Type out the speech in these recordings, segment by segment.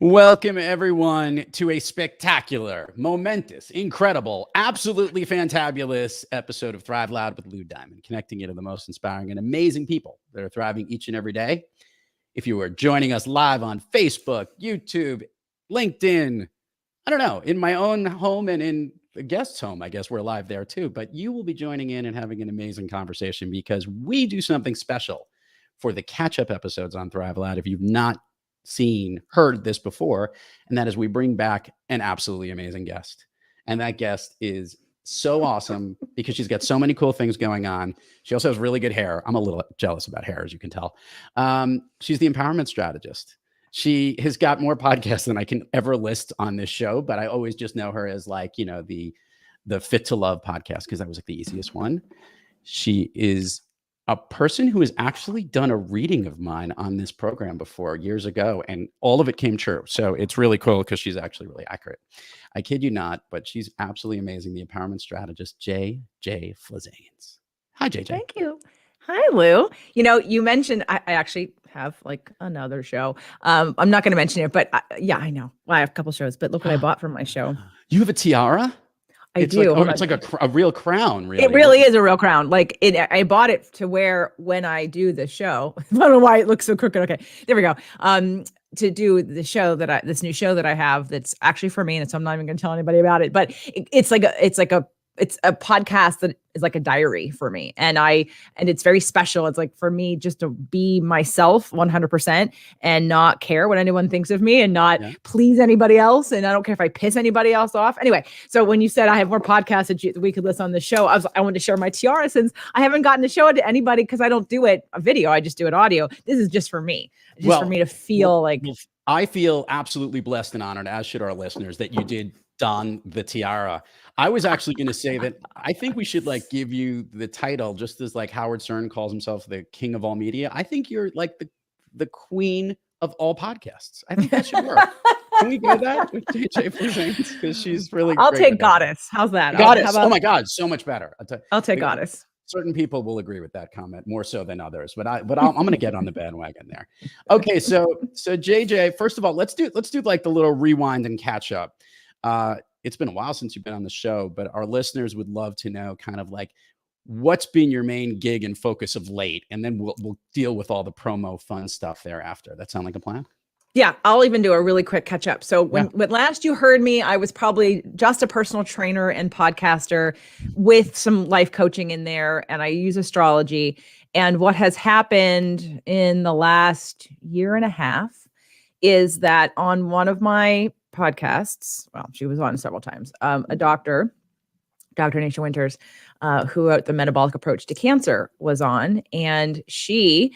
Welcome, everyone, to a spectacular, momentous, incredible, absolutely fantabulous episode of Thrive Loud with Lou Diamond, connecting you to the most inspiring and amazing people that are thriving each and every day. If you are joining us live on Facebook, YouTube, LinkedIn, I don't know, in my own home and in the guest's home, I guess we're live there too, but you will be joining in and having an amazing conversation because we do something special for the catch-up episodes on Thrive Loud. If you've not heard this before, and that is we bring back an absolutely amazing guest. And that guest is so awesome because she's got so many cool things going on. She also has really good hair. I'm a little jealous about hair, as you can tell. She's the Empowerment Strategist. She has got more podcasts than I can ever list on this show, but I always just know her as like, you know, the Fit to Love podcast, because that was like the easiest one. She is a person who has actually done a reading of mine on this program before years ago, and all of it came true. So it's really cool because she's actually really accurate. I kid you not, but she's absolutely amazing. The Empowerment Strategist, JJ Flizanes. Hi, JJ. Thank you. Hi, Lou. You know, you mentioned I actually have like another show. I'm not going to mention it, but yeah, I know. Well, I have a couple shows, but look what I bought from my show. You have a tiara? It's do. Like, it's like a real crown, really. It really is a real crown. Like I bought it to wear when I do the show. I don't know why it looks so crooked. Okay, there we go. To do the show this new show that I have that's actually for me, and so I'm not even going to tell anybody about it. But it's a podcast that is like a diary for me. And it's very special. It's like for me just to be myself 100% and not care what anyone thinks of me and not please anybody else. And I don't care if I piss anybody else off. Anyway, so when you said I have more podcasts that we could list on the show, I wanted to share my tiara since I haven't gotten to show it to anybody because I don't do it a video. I just do it audio. This is just for me. For me to feel like. I feel absolutely blessed and honored, as should our listeners, that you did don the tiara. I was actually going to say that I think we should like give you the title, just as like Howard Stern calls himself the king of all media. I think you're like the queen of all podcasts. I think that should work. Can we go that with JJ Flizanes? Because she's really I'll take goddess. How's that? Goddess. Oh my God, so much better. I'll take goddess. Certain people will agree with that comment more so than others, but I'm going to get on the bandwagon there. Okay, so JJ, first of all, let's do like the little rewind and catch up. It's been a while since you've been on the show, but our listeners would love to know kind of like what's been your main gig and focus of late, and then we'll deal with all the promo fun stuff thereafter. That sound like a plan? Yeah, I'll even do a really quick catch up. So when last you heard me, I was probably just a personal trainer and podcaster with some life coaching in there, and I use astrology. And what has happened in the last year and a half is that on one of my podcasts, well, she was on several times, a doctor, Dr. Nisha Winters, who wrote The Metabolic Approach to Cancer, was on, and she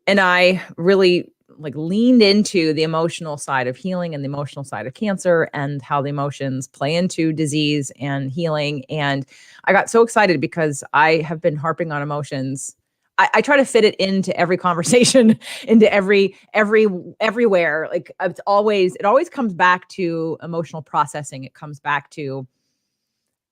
and I really like leaned into the emotional side of healing and the emotional side of cancer and how the emotions play into disease and healing. And I got so excited because I have been harping on emotions. I try to fit it into every conversation, into everywhere. Like it always comes back to emotional processing. It comes back to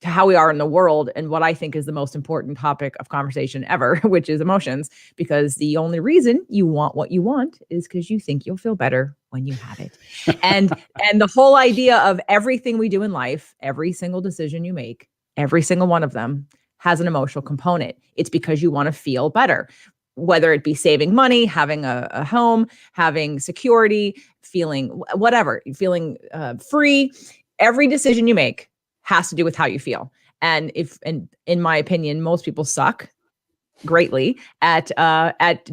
how we are in the world and what I think is the most important topic of conversation ever, which is emotions, because the only reason you want what you want is because you think you'll feel better when you have it. And the whole idea of everything we do in life, every single decision you make, every single one of them has an emotional component. It's because you want to feel better, whether it be saving money, having a home, having security, feeling whatever, feeling free. Every decision you make has to do with how you feel. And in my opinion, most people suck greatly at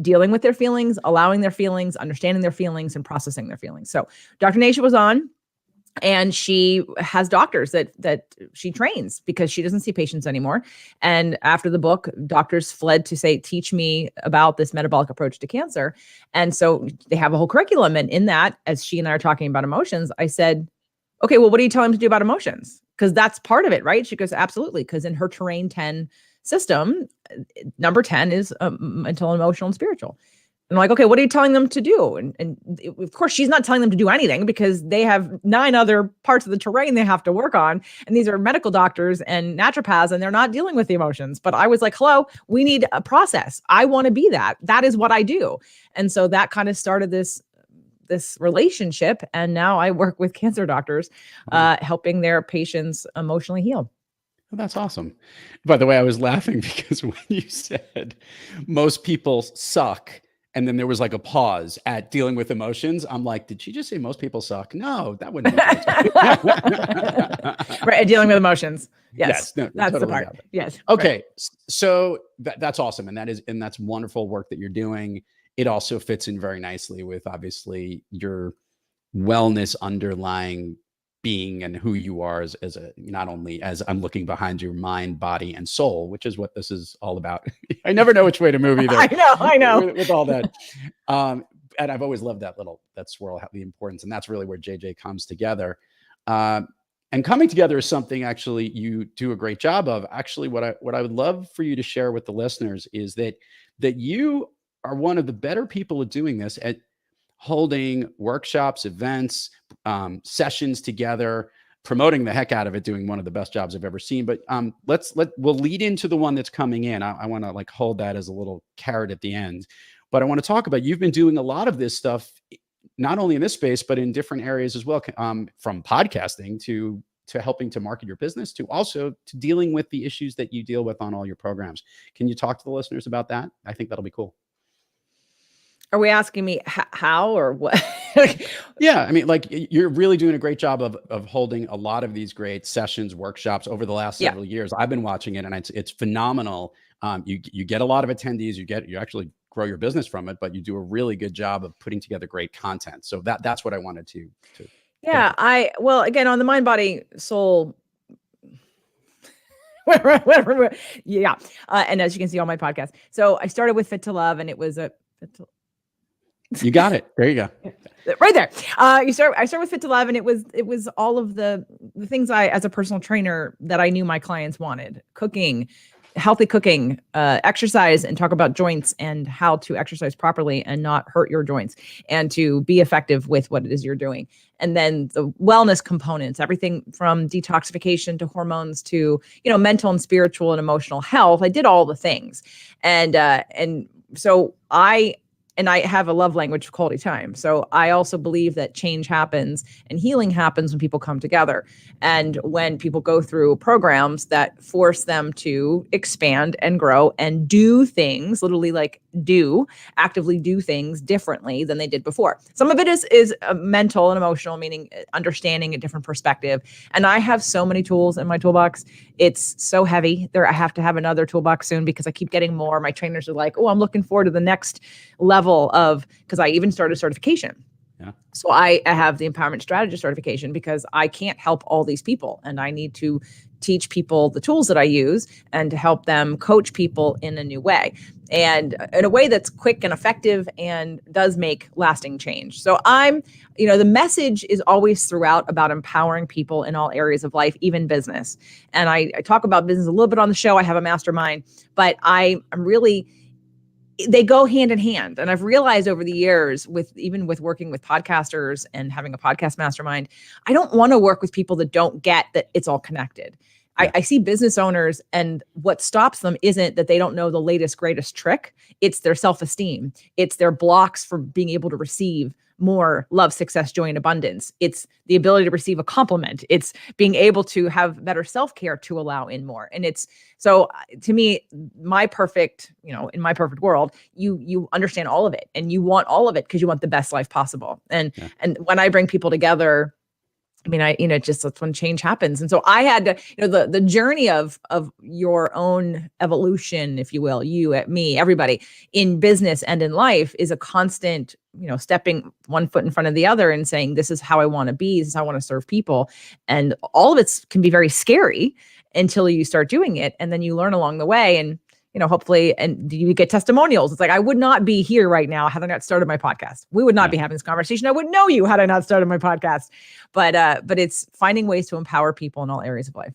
dealing with their feelings, allowing their feelings, understanding their feelings, and processing their feelings. So Dr. Nisha was on, and she has doctors that she trains because she doesn't see patients anymore. And after the book, doctors fled to say, teach me about this metabolic approach to cancer. And so they have a whole curriculum. And in that, as she and I are talking about emotions, I said, okay, well, what are you telling them to do about emotions? Because that's part of it, right? She goes, absolutely. Because in her terrain 10 system, number 10 is mental, emotional, and spiritual. And I'm like, okay, what are you telling them to do? And of course, she's not telling them to do anything because they have 9 other parts of the terrain they have to work on. And these are medical doctors and naturopaths, and they're not dealing with the emotions. But I was like, hello, we need a process. I want to be that. That is what I do. And so that kind of started this this relationship. And now I work with cancer doctors, helping their patients emotionally heal. Oh, that's awesome. By the way, I was laughing because when you said most people suck, and then there was like a pause at dealing with emotions, I'm like, did she just say most people suck? No, that wouldn't be good. Right. Dealing with emotions. Yes. No, that's totally the part. Yes. Okay. Right. So that's awesome. And that's wonderful work that you're doing. It also fits in very nicely with obviously your wellness underlying being and who you are as a, not only as I'm looking behind your mind, body, and soul, which is what this is all about. I never know which way to move either. I know. With all that. And I've always loved that swirl, the importance. And that's really where JJ comes together. And coming together is something actually you do a great job of. Actually, what I would love for you to share with the listeners is that you are one of the better people at doing this, at holding workshops, events, sessions together, promoting the heck out of it, doing one of the best jobs I've ever seen. But we'll lead into the one that's coming in. I want to like hold that as a little carrot at the end. But I want to talk about, you've been doing a lot of this stuff, not only in this space, but in different areas as well, from podcasting to helping to market your business, to also to dealing with the issues that you deal with on all your programs. Can you talk to the listeners about that? I think that'll be cool. Are we asking me how or what? Yeah. I mean, like, you're really doing a great job of holding a lot of these great sessions, workshops over the last several years. I've been watching it, and it's phenomenal. You get a lot of attendees, you actually grow your business from it, but you do a really good job of putting together great content. So that's what I wanted to well, again, on the mind, body, soul, whatever. Yeah. And as you can see on my podcast. So I started with Fit to Love, and it was you got it. There you go. Right there. I start with Fit to Love, and it was all of the things as a personal trainer that I knew my clients wanted: cooking, healthy cooking, exercise, and talk about joints and how to exercise properly and not hurt your joints, and to be effective with what it is you're doing. And then the wellness components, everything from detoxification to hormones to, mental and spiritual and emotional health. I did all the things. And so I have a love language of quality time. So I also believe that change happens and healing happens when people come together. And when people go through programs that force them to expand and grow and do things, literally actively do things differently than they did before. Some of it is mental and emotional, meaning understanding a different perspective. And I have so many tools in my toolbox. It's so heavy. I have to have another toolbox soon because I keep getting more. My trainers are like, oh, I'm looking forward to the next level because I even started certification. Yeah. So I have the Empowerment Strategist certification because I can't help all these people, and I need to teach people the tools that I use and to help them coach people in a new way, and in a way that's quick and effective and does make lasting change. So the message is always throughout about empowering people in all areas of life, even business. And I talk about business a little bit on the show. I have a mastermind, but I'm really, they go hand in hand. And I've realized over the years, with working with podcasters and having a podcast mastermind, I don't want to work with people that don't get that it's all connected. Yeah. I see business owners, and what stops them isn't that they don't know the latest, greatest trick. It's their self-esteem. It's their blocks for being able to receive more love, success, joy, and abundance. It's the ability to receive a compliment. It's being able to have better self-care to allow in more. And it's, so to me, in my perfect world, you understand all of it, and you want all of it because you want the best life possible. And when I bring people together, I mean, just that's when change happens. And so I had to, the journey of your own evolution, if you will, me, everybody in business and in life is a constant, stepping one foot in front of the other and saying, this is how I want to be. This is how I want to serve people. And all of it can be very scary until you start doing it. And then you learn along the way, and, hopefully, and you get testimonials. It's like, I would not be here right now had I not started my podcast. We would not be having this conversation. I wouldn't know you had I not started my podcast. But it's finding ways to empower people in all areas of life.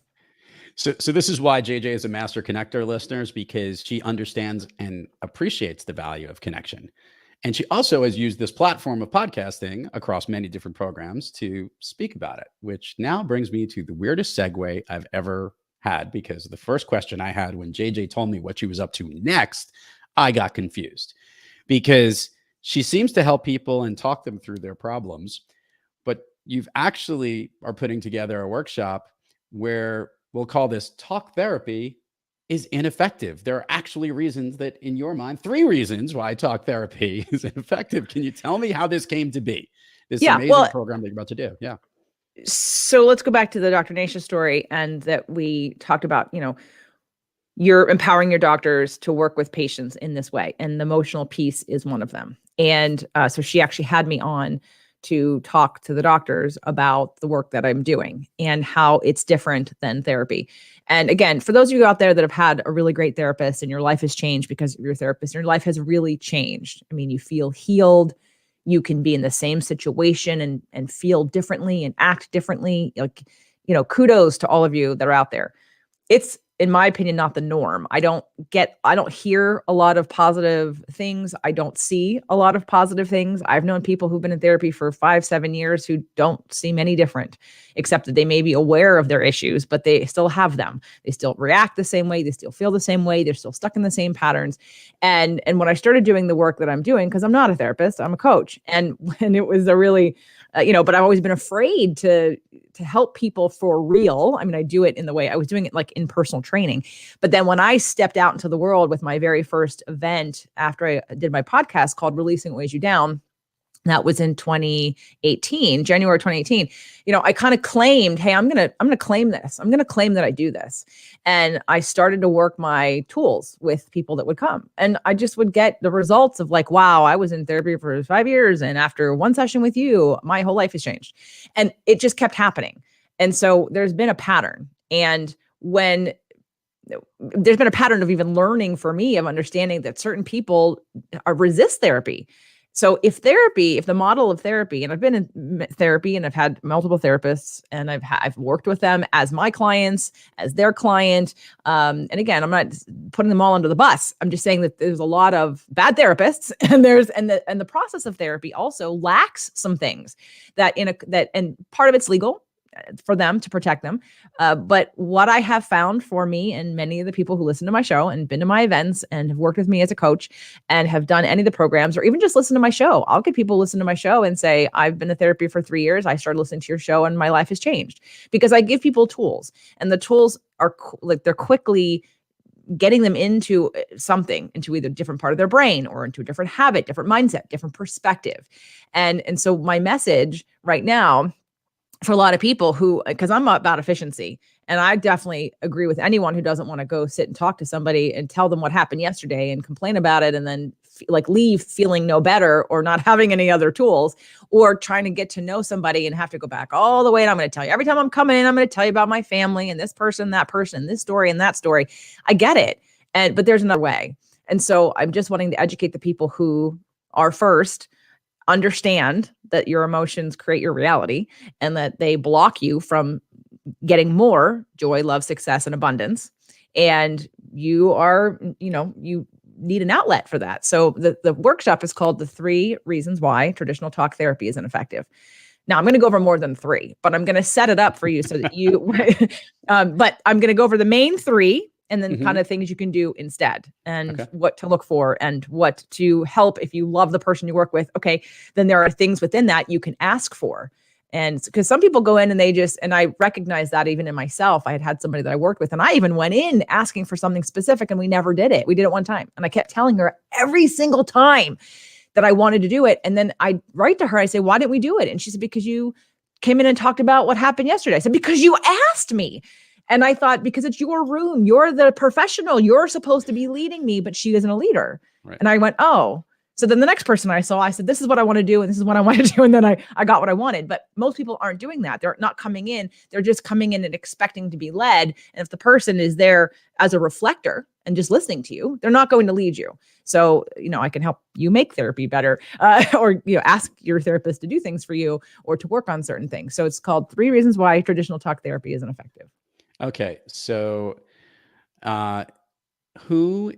So this is why JJ is a master connector, listeners, because she understands and appreciates the value of connection. And she also has used this platform of podcasting across many different programs to speak about it, which now brings me to the weirdest segue I've ever had, because the first question I had when JJ told me what she was up to next, I got confused, because She seems to help people and talk them through their problems, but you've actually are putting together a workshop where we'll call this talk therapy is ineffective. There are actually reasons that in your mind, 3 reasons why talk therapy is ineffective. Can you tell me how this came to be? This amazing program that you're about to do. Yeah. So let's go back to the Dr. Nasha story, and that we talked about, you're empowering your doctors to work with patients in this way. And the emotional piece is one of them. And so she actually had me on to talk to the doctors about the work that I'm doing and how it's different than therapy. And again, for those of you out there that have had a really great therapist and your life has changed because of your therapist, and your life has really changed. I mean, you feel healed. You can be in the same situation and feel differently and act differently. Like, kudos to all of you that are out there. It's, in my opinion, not the norm. I don't hear a lot of positive things. I don't see a lot of positive things. I've known people who've been in therapy for 5-7 years who don't seem any different, except that they may be aware of their issues, but they still have them. They still react the same way. They still feel the same way. They're still stuck in the same patterns. And when I started doing the work that I'm doing, because I'm not a therapist, I'm a coach. And when it was a really, but I've always been afraid to help people for real. I mean, I do it in the way I was doing it, like in personal training. But then when I stepped out into the world with my very first event after I did my podcast called Releasing What Weighs You Down, that was in 2018, January 2018. I kind of claimed, hey, I'm going to claim this. I'm going to claim that I do this. And I started to work my tools with people that would come. And I just would get the results of like, wow, I was in therapy for 5 years. And after one session with you, my whole life has changed. And it just kept happening. And so there's been a pattern. And when there's been a pattern of even learning for me of understanding that certain people resist therapy. So if the model of therapy, and I've been in therapy and I've had multiple therapists and I've worked with them as my clients, as their client. And again, I'm not putting them all under the bus. I'm just saying that there's a lot of bad therapists, and the process of therapy also lacks some things and part of it's legal for them to protect them. But what I have found for me and many of the people who listen to my show and been to my events and have worked with me as a coach and have done any of the programs, or even just listen to my show, I'll get people listen to my show and say, I've been in therapy for 3 years. I started listening to your show and my life has changed, because I give people tools, and the tools are they're quickly getting them into something, into either a different part of their brain or into a different habit, different mindset, different perspective. And so my message right now for a lot of people because I'm about efficiency, and I definitely agree with anyone who doesn't want to go sit and talk to somebody and tell them what happened yesterday and complain about it and then leave feeling no better or not having any other tools, or trying to get to know somebody and have to go back all the way. And I'm going to tell you every time I'm coming in, I'm going to tell you about my family and this person, that person, this story and that story. I get it. But there's another way. And so I'm just wanting to educate the people who are first, understand that your emotions create your reality and that they block you from getting more joy, love, success, and abundance. And you need an outlet for that. So the workshop is called The 3 Reasons Why Traditional Talk Therapy is Ineffective. Now I'm going to go over more than 3, but I'm going to set it up for you so that you, but I'm going to go over the main 3 and then kind of things you can do instead, and what to look for and what to help if you love the person you work with. Okay, then there are things within that you can ask for. And because some people go in and and I recognize that even in myself. I had somebody that I worked with, and I even went in asking for something specific and we never did it. We did it one time. And I kept telling her every single time that I wanted to do it. And then I write to her, I say, why didn't we do it? And she said, because you came in and talked about what happened yesterday. I said, because you asked me. And I thought, because it's your room, you're the professional, you're supposed to be leading me, but she isn't a leader. Right. And I went, oh. So then the next person I saw, I said, this is what I want to do. And this is what I want to do. And then I got what I wanted. But most people aren't doing that. They're not coming in. They're just coming in and expecting to be led. And if the person is there as a reflector and just listening to you, they're not going to lead you. So, I can help you make therapy better, or, ask your therapist to do things for you or to work on certain things. So it's called 3 Reasons Why Traditional Talk Therapy Isn't Effective. Okay. So, who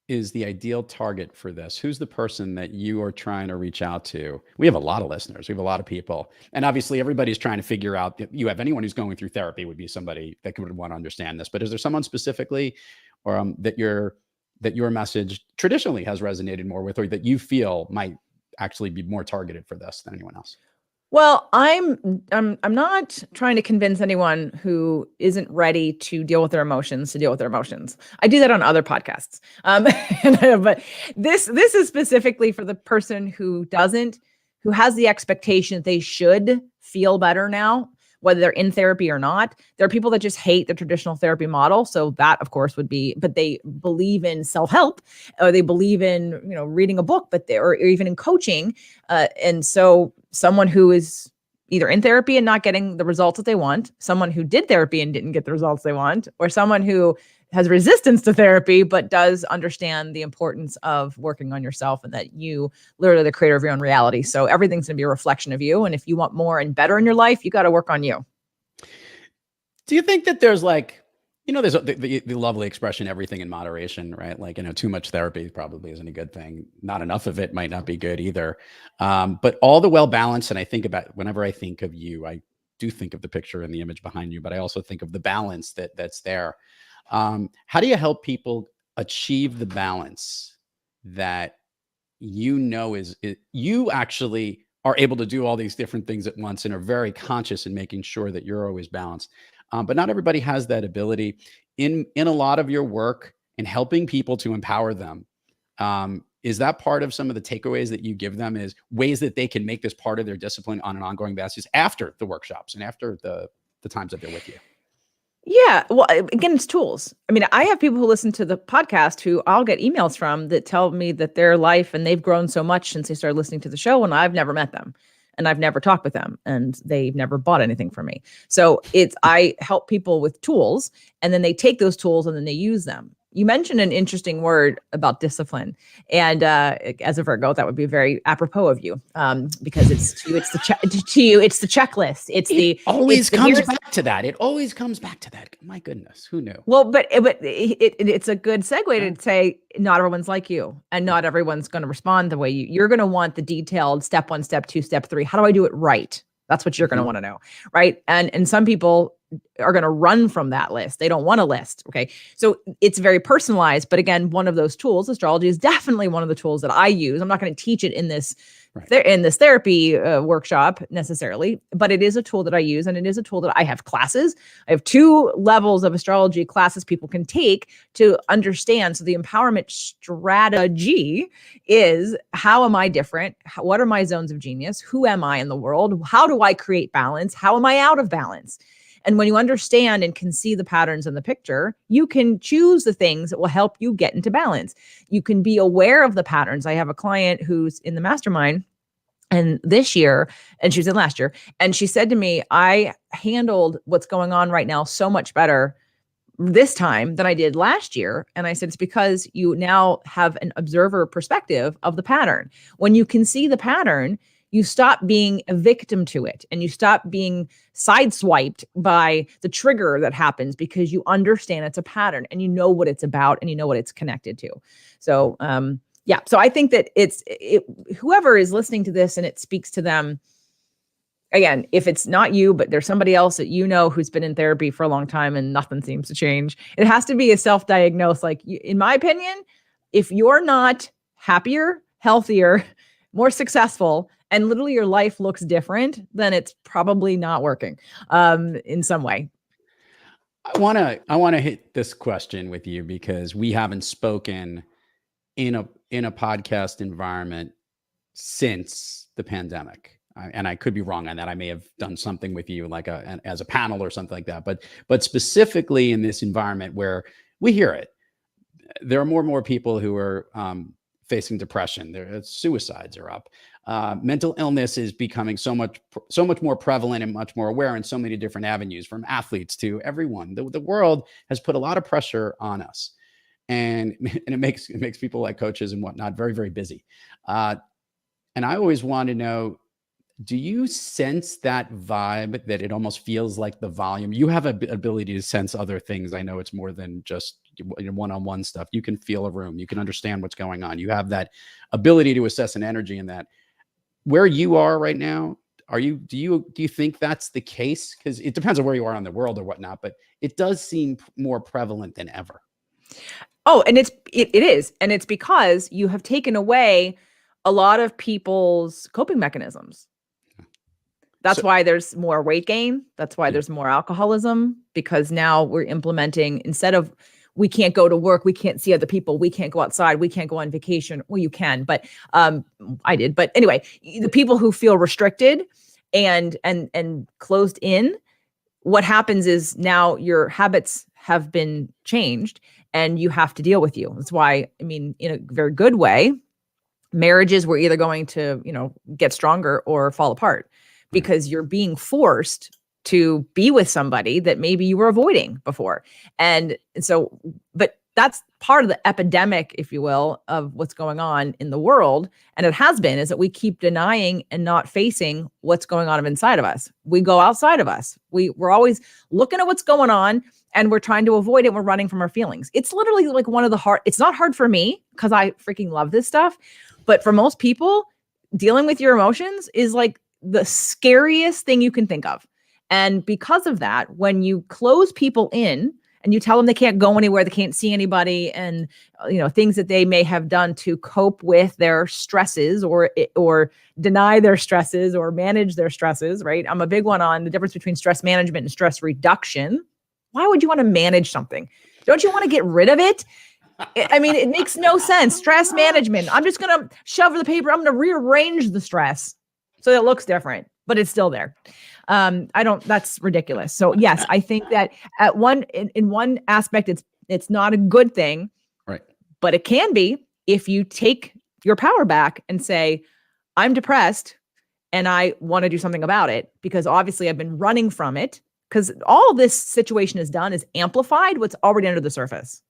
is the ideal target for this? Who's the person that you are trying to reach out to? We have a lot of listeners. We have a lot of people. And obviously everybody's trying to figure out, if you have anyone who's going through therapy would be somebody that would want to understand this, but is there someone specifically or that you're that your message traditionally has resonated more with, or that you feel might actually be more targeted for this than anyone else? Well, I'm not trying to convince anyone who isn't ready to deal with their emotions to deal with their emotions. I do that on other podcasts. But this is specifically for the person who has the expectation that they should feel better now, whether they're in therapy or not. There are people that just hate the traditional therapy model. So that, of course, would be, but they believe in self-help, or they believe in, reading a book, or even in coaching. And so someone who is either in therapy and not getting the results that they want, someone who did therapy and didn't get the results they want, or someone who has resistance to therapy, but does understand the importance of working on yourself and that you literally are the creator of your own reality. So everything's going to be a reflection of you. And if you want more and better in your life, you got to work on you. Do you think that there's there's the lovely expression, everything in moderation, right? Too much therapy probably isn't a good thing. Not enough of it might not be good either. But all the well-balanced, and I think about, whenever I think of you, I do think of the picture and the image behind you, but I also think of the balance that's there. How do you help people achieve the balance that you actually are able to do all these different things at once and are very conscious in making sure that you're always balanced? But not everybody has that ability. In a lot of your work and helping people to empower them, is that part of some of the takeaways that you give them, is ways that they can make this part of their discipline on an ongoing basis after the workshops and after the times that they're with you? Yeah. Well, again, it's tools. I mean, I have people who listen to the podcast who I'll get emails from that tell me that their life and they've grown so much since they started listening to the show, and I've never met them and I've never talked with them and they've never bought anything from me. So I help people with tools, and then they take those tools and then they use them. You mentioned an interesting word about discipline, and as a Virgo, that would be very apropos of you, because it's to you, it's the checklist. It always comes back to that. It always comes back to that. My goodness, who knew? Well, but it's a good segue to say not everyone's like you, and not everyone's going to respond the way you're going to want the detailed step 1, step 2, step 3. How do I do it right? That's what you're going to want to know, right? And some people are going to run from that list. They don't want a list. Okay. So it's very personalized. But again, one of those tools, astrology, is definitely one of the tools that I use. I'm not going to teach it in this therapy workshop necessarily, but it is a tool that I use, and it is a tool that I have classes. I have 2 levels of astrology classes people can take to understand. So the empowerment strategy is, how am I different? What are my zones of genius? Who am I in the world? How do I create balance? How am I out of balance? And when you understand and can see the patterns in the picture, you can choose the things that will help you get into balance. You can be aware of the patterns. I have a client who's in the mastermind, and this year, and she was in last year, and she said to me, I handled what's going on right now so much better this time than I did last year. And I said, it's because you now have an observer perspective of the pattern. When you can see the pattern, you stop being a victim to it, and you stop being sideswiped by the trigger that happens, because you understand it's a pattern and you know what it's about and you know what it's connected to. So, so I think that whoever is listening to this and it speaks to them, again, if it's not you, but there's somebody else that who's been in therapy for a long time and nothing seems to change, it has to be a self-diagnose. In my opinion, if you're not happier, healthier, more successful, and literally your life looks different, then it's probably not working in some way. I want to hit this question with you because we haven't spoken in a podcast environment since the pandemic. And I could be wrong on that. I may have done something with you as a panel or something like that. But specifically in this environment where we hear it, there are more and more people who are facing depression. Suicides are up. Mental illness is becoming so much more prevalent and much more aware in so many different avenues, from athletes to everyone. The world has put a lot of pressure on us, and it makes people like coaches and whatnot very, very busy. And I always want to know, do you sense that vibe, that it almost feels like the volume? You have an ability to sense other things. I know it's more than just one-on-one stuff. You can feel a room. You can understand what's going on. You have that ability to assess an energy in that. Where you are right now, do you think that's the case? Because it depends on where you are in the world or whatnot, but it does seem more prevalent than ever. Oh, and it is. And it's because you have taken away a lot of people's coping mechanisms. That's why there's more weight gain. That's why there's more alcoholism, because now we're implementing, instead of, we can't go to work, we can't see other people, we can't go outside, we can't go on vacation. Well, you can, but I did. But anyway, the people who feel restricted and closed in, what happens is now your habits have been changed and you have to deal with you. That's why, I mean, in a very good way, marriages were either going to, get stronger or fall apart, because you're being forced to be with somebody that maybe you were avoiding before. And so, but that's part of the epidemic, if you will, of what's going on in the world. And it has been, is that we keep denying and not facing what's going on inside of us. We go outside of us. We're always looking at what's going on and we're trying to avoid it. We're running from our feelings. It's literally like one of the hard, it's not hard for me because I freaking love this stuff. But for most people, dealing with your emotions is like the scariest thing you can think of. And because of that, when you close people in and you tell them they can't go anywhere, they can't see anybody, and things that they may have done to cope with their stresses or deny their stresses or manage their stresses, right? I'm a big one on the difference between stress management and stress reduction. Why would you want to manage something? Don't you want to get rid of it? I mean, it makes no sense. Stress management. I'm just going to shove the paper. I'm going to rearrange the stress so it looks different, but it's still there. That's ridiculous. So yes, I think that in one aspect, it's not a good thing, right? But it can be if you take your power back and say, I'm depressed and I want to do something about it, because obviously I've been running from it, because all this situation has done is amplified what's already under the surface.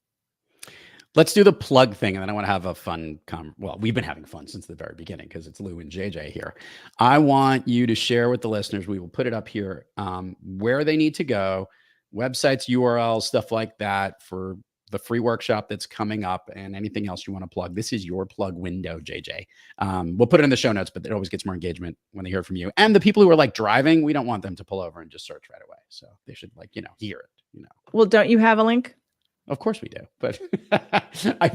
Let's do the plug thing, and then I want to have a fun well, we've been having fun since the very beginning because it's Lou and JJ here. I want you to share with the listeners, we will put it up here, where they need to go, websites, URLs, stuff like that, for the free workshop that's coming up, and anything else you want to plug. This is your plug window, JJ. We'll put it in the show notes, but it always gets more engagement when they hear from you. And the people who are like driving, we don't want them to pull over and just search right away. So they should hear it, Well, don't you have a link? Of course we do, but I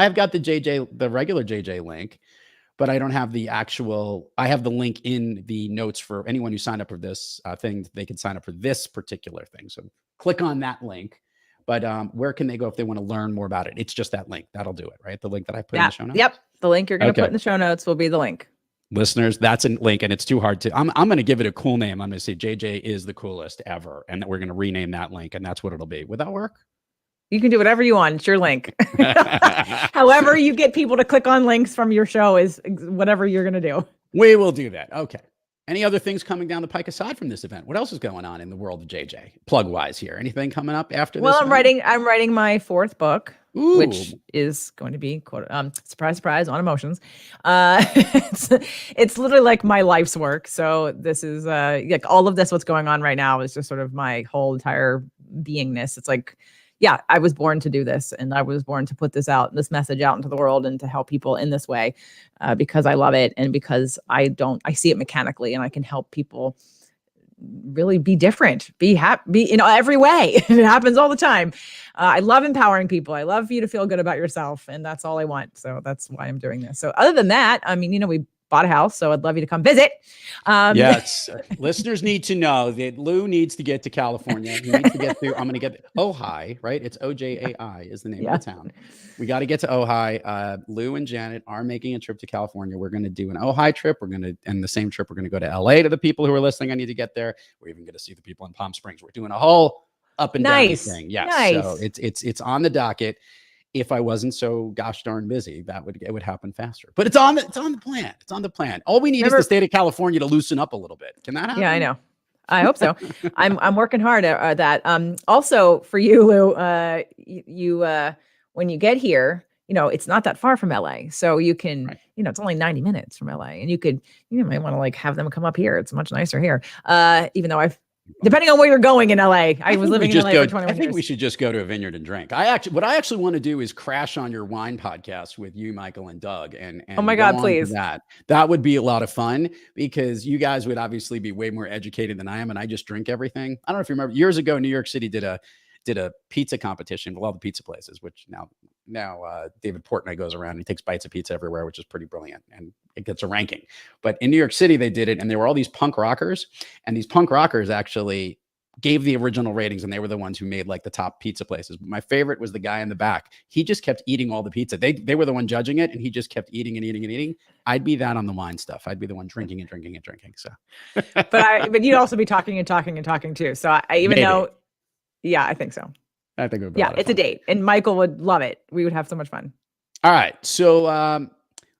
have got the regular JJ link, but I don't have the actual. I have the link in the notes for anyone who signed up for this thing. They can sign up for this particular thing. So click on that link. But where can they go if they want to learn more about it? It's just that link. That'll do it, right? The link that I put in the show notes. Yep, the link you're going to put in the show notes will be the link. Listeners, that's a link, and it's too hard to. I'm going to give it a cool name. I'm going to say JJ is the coolest ever, and that we're going to rename that link, and that's what it'll be. Would that work? You can do whatever you want. It's your link. However you get people to click on links from your show is whatever you're going to do. We will do that. Okay. Any other things coming down the pike aside from this event? What else is going on in the world of JJ? Plug-wise here. Anything coming up after this? Well, I'm writing my fourth book, which is going to be, quote, surprise, surprise, on emotions. It's literally like my life's work. So this is like all of this, what's going on right now is just sort of my whole entire beingness. It's like, yeah, I was born to do this, and I was born to put this message out into the world and to help people in this way, because I love it, and because I see it mechanically, and I can help people really be different, be happy, every way. It happens all the time. I love empowering people. I love for you to feel good about yourself, and that's all I want. So that's why I'm doing this. So other than that, I mean, we bought a house, so I'd love you to come visit. Yes, listeners need to know that Lou needs to get to California. He needs to get through. I'm going to get Ojai, right? It's Ojai is the name of the town. We got to get to Ojai. Lou and Janet are making a trip to California. We're going to do an Ojai trip. And the same trip, we're going to go to LA to the people who are listening. I need to get there. We're even going to see the people in Palm Springs. We're doing a whole up and down thing. Yes. Nice. So it's on the docket. If I wasn't so gosh darn busy, it would happen faster. But it's on the plan. It's on the plan. All we need is the state of California to loosen up a little bit. Can that happen? Yeah, I know. I hope so. I'm working hard at that. Also for you, Lou, when you get here, it's not that far from LA. So you can, it's only 90 minutes from LA, and you might want to have them come up here. It's much nicer here. Even though depending on where you're going in LA, I was living in LA for 21 years. I think we should just go to a vineyard and drink. What I actually want to do is crash on your wine podcast with you, Michael, and Doug. And oh my God, please. That would be a lot of fun, because you guys would obviously be way more educated than I am. And I just drink everything. I don't know if you remember, years ago, New York City did did a pizza competition with all the pizza places, which now David Portnoy goes around and he takes bites of pizza everywhere, which is pretty brilliant, and it gets a ranking. But in New York City, they did it, and there were all these punk rockers, and these punk rockers actually gave the original ratings, and they were the ones who made like the top pizza places. But my favorite was the guy in the back. He just kept eating all the pizza. They were the one judging it, and he just kept eating and eating and eating. I'd be that on the wine stuff. I'd be the one drinking and drinking and drinking. So, but you'd also be talking and talking and talking too. So I even Maybe. though, yeah, I think so. I think it would be it's a date, and Michael would love it. We would have so much fun. All right, so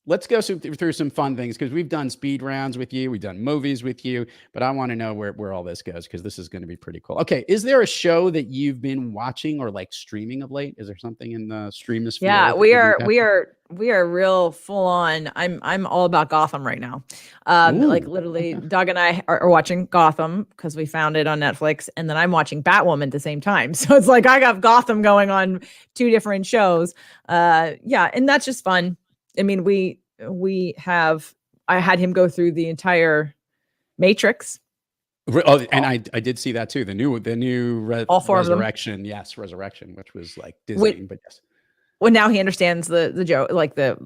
let's go through some fun things, because we've done speed rounds with you, we've done movies with you, but I want to know where all this goes, because this is going to be pretty cool. Okay, is there a show that you've been watching or like streaming of late? Is there something in the streamosphere? Yeah, we are real full on. I'm all about Gotham right now. Like literally, Doug and I are watching Gotham because we found it on Netflix, and then I'm watching Batwoman at the same time. So it's like I got Gotham going on 2 different shows. Yeah, and that's just fun. I mean, I had him go through the entire Matrix. Oh, and I did see that too. The new all 4 Resurrection. of them. Yes, Resurrection, which was like Disney, but yes. Well, now he understands the joke, like the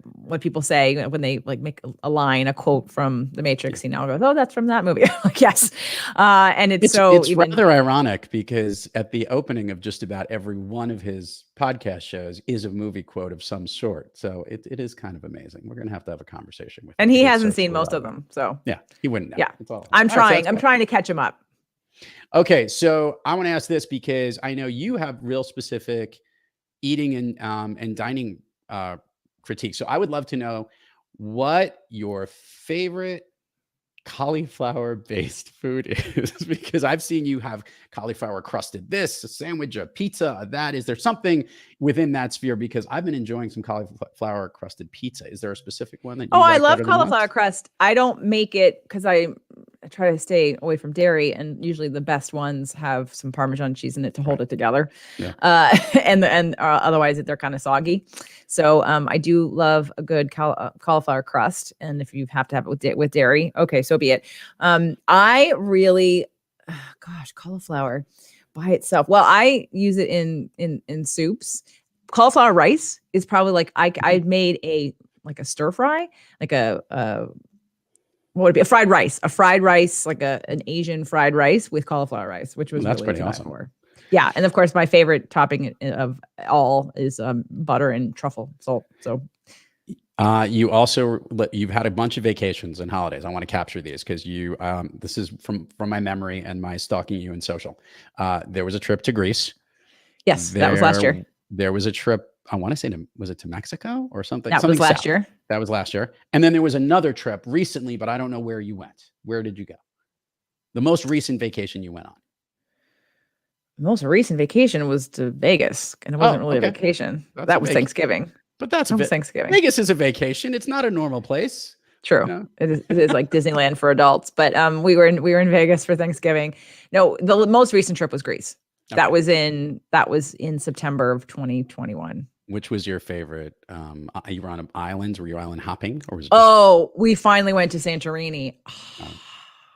what people say when they like make a line, a quote from the Matrix. He now goes, "Oh, that's from that movie." Like, yes, and it's rather ironic, because at the opening of just about every one of his podcast shows is a movie quote of some sort. So it is kind of amazing. We're gonna have to have a conversation with him. And he hasn't seen most of them, so yeah, he wouldn't know. Yeah, it's all. I'm trying. I'm trying to catch him up. Okay, so I want to ask this, because I know you have real specific eating and dining critique. So I would love to know what your favorite cauliflower-based food is, because I've seen you have cauliflower crusted this, a sandwich, a pizza, that. Is there something within that sphere? Because I've been enjoying some cauliflower crusted pizza. Is there a specific one that you like? I love cauliflower crust. I don't make it because I try to stay away from dairy, and usually the best ones have some Parmesan cheese in it to hold it together. Yeah. And otherwise they're kind of soggy. So I do love a good cauliflower crust, and if you have to have it with dairy, okay, so be it. I really, cauliflower by itself. Well, I use it in soups. Cauliflower rice is probably like I made a stir fry, like what would it be? A fried rice, like an Asian fried rice with cauliflower rice, which was that's really pretty awesome. Yeah, and of course, my favorite topping of all is butter and truffle salt. So, you've had a bunch of vacations and holidays. I want to capture these because this is from my memory and my stalking you in social. There was a trip to Greece. Yes, that was last year. There was a trip. I want to say was it to Mexico or something? That was last year. That was last year. And then there was another trip recently, but I don't know where you went. Where did you go? The most recent vacation you went on. The most recent vacation was to Vegas, and it wasn't really a vacation. That was Thanksgiving. But that was Thanksgiving. Vegas is a vacation. It's not a normal place. True. You know? It is like Disneyland for adults. But we were in Vegas for Thanksgiving. No, the most recent trip was Greece. Okay. That was in September of 2021. Which was your favorite? You were on islands? Were you island hopping, or was it? We finally went to Santorini.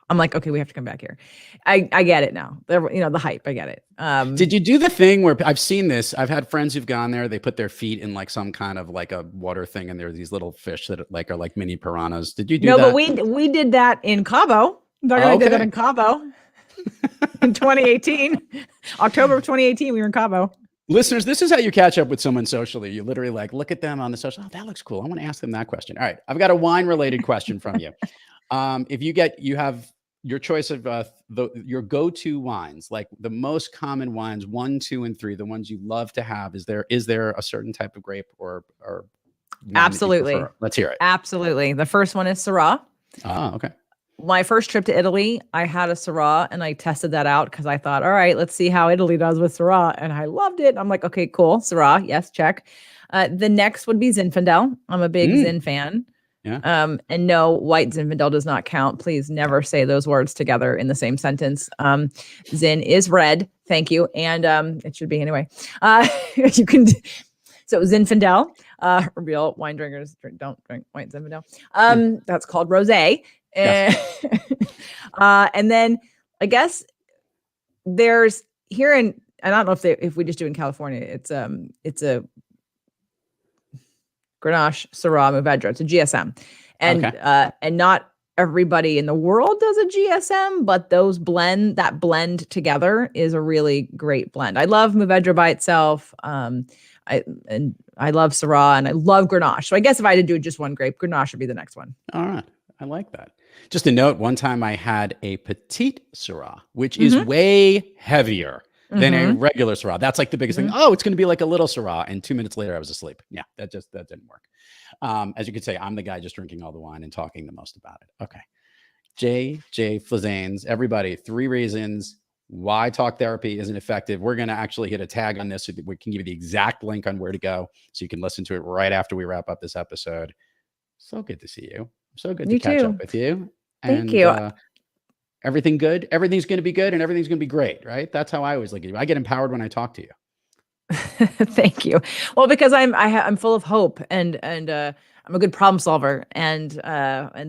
I'm like, okay, we have to come back here. I get it now. The hype. I get it. Did you do the thing where I've seen this? I've had friends who've gone there. They put their feet in like some kind of like a water thing, and there are these little fish that are like mini piranhas. Did you do that? No, but we did that in Cabo. I did that in Cabo in 2018. October of 2018, we were in Cabo. Listeners, this is how you catch up with someone socially. You literally like look at them on the social. Oh, that looks cool. I want to ask them that question. All right, I've got a wine-related question from you. If you have your choice of your go-to wines, like the most common wines, 1, 2, and 3, the ones you love to have. Is there a certain type of grape or Absolutely. Let's hear it. Absolutely. The first one is Syrah. Okay. My first trip to Italy, I had a Syrah, and I tested that out because I thought, all right, let's see how Italy does with Syrah, and I loved it. I'm like, okay, cool, Syrah, yes, check. The next would be Zinfandel. I'm a big Zin fan. Yeah. And no, white Zinfandel does not count. Please never say those words together in the same sentence. Zin is red. Thank you. And it should be anyway. You can. So Zinfandel, real wine drinkers don't drink white Zinfandel. That's called rosé. Yes. And then I guess there's here in I don't know if we just do in California, it's a Grenache, Syrah, Mourvedre. It's a GSM, and not everybody in the world does a GSM, but that blend together is a really great blend. I love Mourvedre by itself. I love Syrah, and I love Grenache. So I guess if I had to do just one grape, Grenache would be the next one. All right. I like that. Just a note, one time I had a petite Syrah, which is way heavier than a regular Syrah. That's like the biggest thing. Oh, it's going to be like a little Syrah. And 2 minutes later, I was asleep. Yeah, that didn't work. As you could say, I'm the guy just drinking all the wine and talking the most about it. Okay. JJ Flizanes, everybody, 3 reasons why talk therapy isn't effective. We're going to actually hit a tag on this so that we can give you the exact link on where to go so you can listen to it right after we wrap up this episode. So good to see you. So good to catch up with you. Thank you. Everything good? Everything's going to be good and everything's going to be great, right? That's how I always look at you. I get empowered when I talk to you. Thank you. Well, because I'm full of hope and I'm a good problem solver, and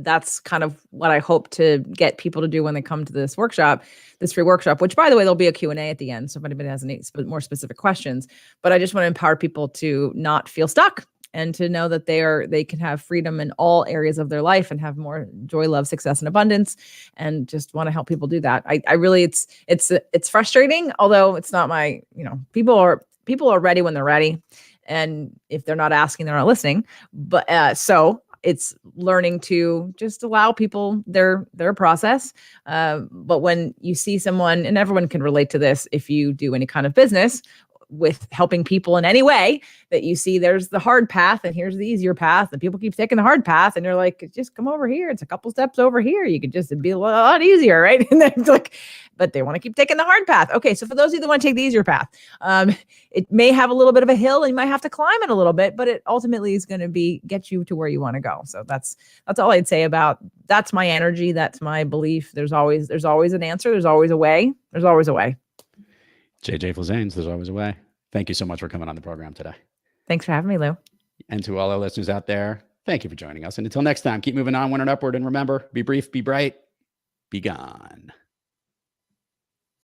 that's kind of what I hope to get people to do when they come to this workshop, this free workshop. Which, by the way, there'll be a Q&A at the end, so if anybody has any more specific questions. But I just want to empower people to not feel stuck and to know that they can have freedom in all areas of their life and have more joy, love, success, and abundance. And just want to help people do that. I really, it's frustrating, although it's not my, people are ready when they're ready. And if they're not asking, they're not listening. But so it's learning to just allow people their process. But when you see someone, and everyone can relate to this, if you do any kind of business with helping people in any way, that you see there's the hard path and here's the easier path, and people keep taking the hard path, and you're like, just come over here. It's a couple steps over here. You could just be a lot easier, right? And then it's like, but they want to keep taking the hard path. Okay, so for those of you that want to take the easier path, it may have a little bit of a hill and you might have to climb it a little bit, but it ultimately is going to get you to where you want to go. So that's all I'd say about, that's my energy. That's my belief. There's always an answer. There's always a way. There's always a way. JJ Flizanes, there's always a way. Thank you so much for coming on the program today. Thanks for having me, Lou. And to all our listeners out there, thank you for joining us. And until next time, keep moving on, onward and upward. And remember, be brief, be bright, be gone.